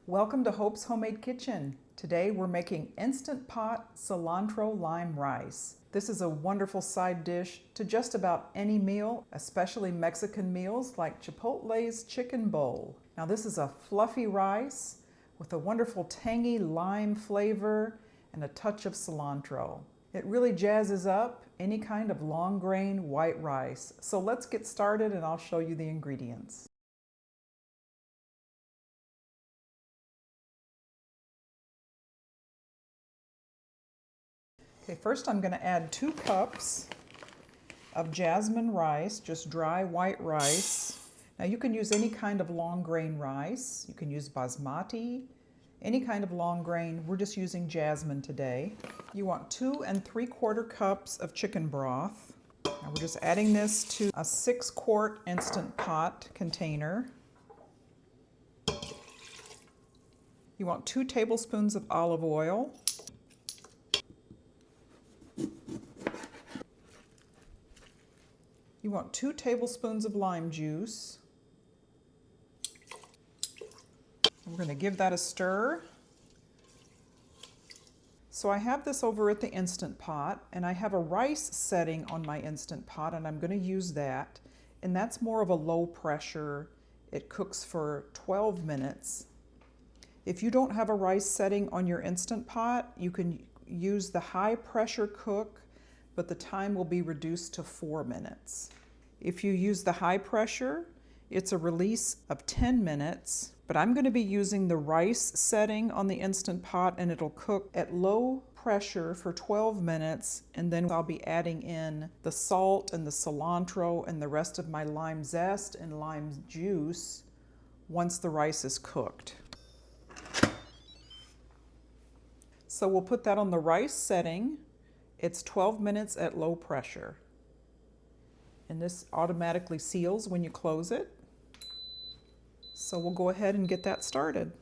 Welcome to Hope's Homemade Kitchen. Today we're making Instant Pot Cilantro Lime Rice. This is a wonderful side dish to just about any meal, especially Mexican meals like Chipotle's chicken bowl. Now this is a fluffy rice with a wonderful tangy lime flavor and a touch of cilantro. It really jazzes up any kind of long grain white rice. So let's get started and I'll show you the ingredients. Okay, first I'm going to add 2 cups of jasmine rice, just dry white rice. Now you can use any kind of long grain rice. You can use basmati, any kind of long grain. We're just using jasmine today. You want 2 3/4 cups of chicken broth. Now we're just adding this to a 6-quart Instant Pot container. You want 2 tablespoons of olive oil. You want 2 tablespoons of lime juice. We're going to give that a stir. So I have this over at the Instant Pot, and I have a rice setting on my Instant Pot, and I'm going to use that. And that's more of a low pressure. It cooks for 12 minutes. If you don't have a rice setting on your Instant Pot, you can use the high pressure cook, but the time will be reduced to 4 minutes. If you use the high pressure, it's a release of 10 minutes, but I'm going to be using the rice setting on the Instant Pot, and it'll cook at low pressure for 12 minutes, and then I'll be adding in the salt and the cilantro and the rest of my lime zest and lime juice once the rice is cooked. So we'll put that on the rice setting. It's 12 minutes at low pressure. And this automatically seals when you close it. So we'll go ahead and get that started.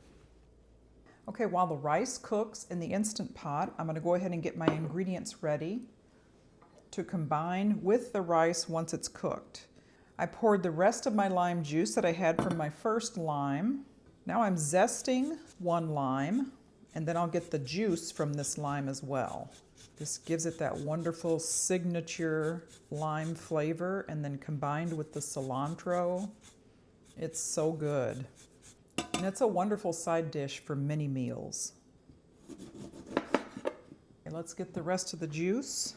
Okay, while the rice cooks in the Instant Pot, I'm going to go ahead and get my ingredients ready to combine with the rice once it's cooked. I poured the rest of my lime juice that I had from my first lime. Now I'm zesting 1 lime, and then I'll get the juice from this lime as well. This gives it that wonderful signature lime flavor, and then combined with the cilantro, it's so good. And it's a wonderful side dish for many meals. Okay, let's get the rest of the juice.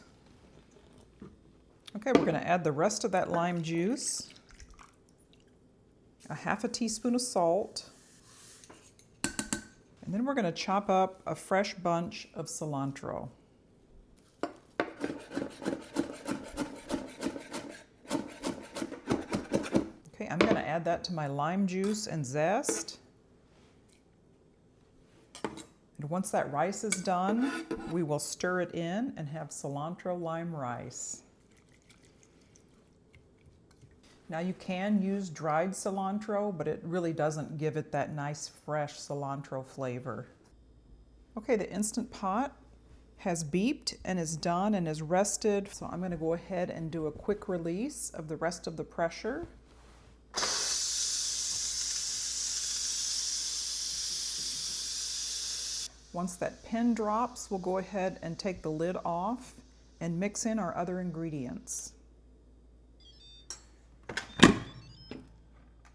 Okay, we're going to add the rest of that lime juice, a 1/2 teaspoon of salt, and then we're going to chop up a fresh bunch of cilantro. Okay, I'm going to add that to my lime juice and zest. And once that rice is done, we will stir it in and have cilantro lime rice. Now you can use dried cilantro, but it really doesn't give it that nice fresh cilantro flavor. Okay, the Instant Pot has beeped and is done and is rested. So I'm going to go ahead and do a quick release of the rest of the pressure. Once that pin drops, we'll go ahead and take the lid off and mix in our other ingredients.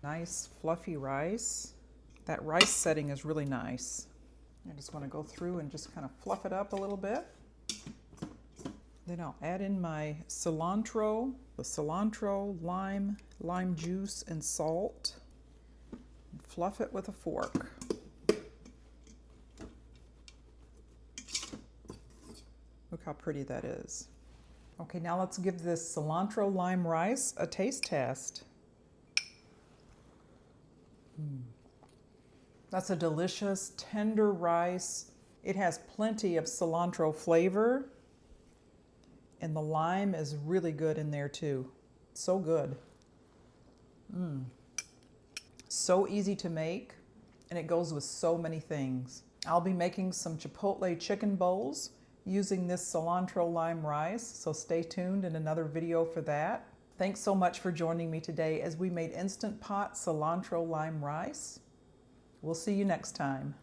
Nice fluffy rice. That rice setting is really nice. I just want to go through and just kind of fluff it up a little bit. Then I'll add in my cilantro, the cilantro, lime juice, and salt. And fluff it with a fork. Look how pretty that is. Okay, now let's give this cilantro lime rice a taste test. That's a delicious, tender rice. It has plenty of cilantro flavor, and the lime is really good in there too. So good. So easy to make, and it goes with so many things. I'll be making some Chipotle chicken bowls using this cilantro lime rice, so stay tuned in another video for that. Thanks so much for joining me today as we made Instant Pot cilantro lime rice. We'll see you next time.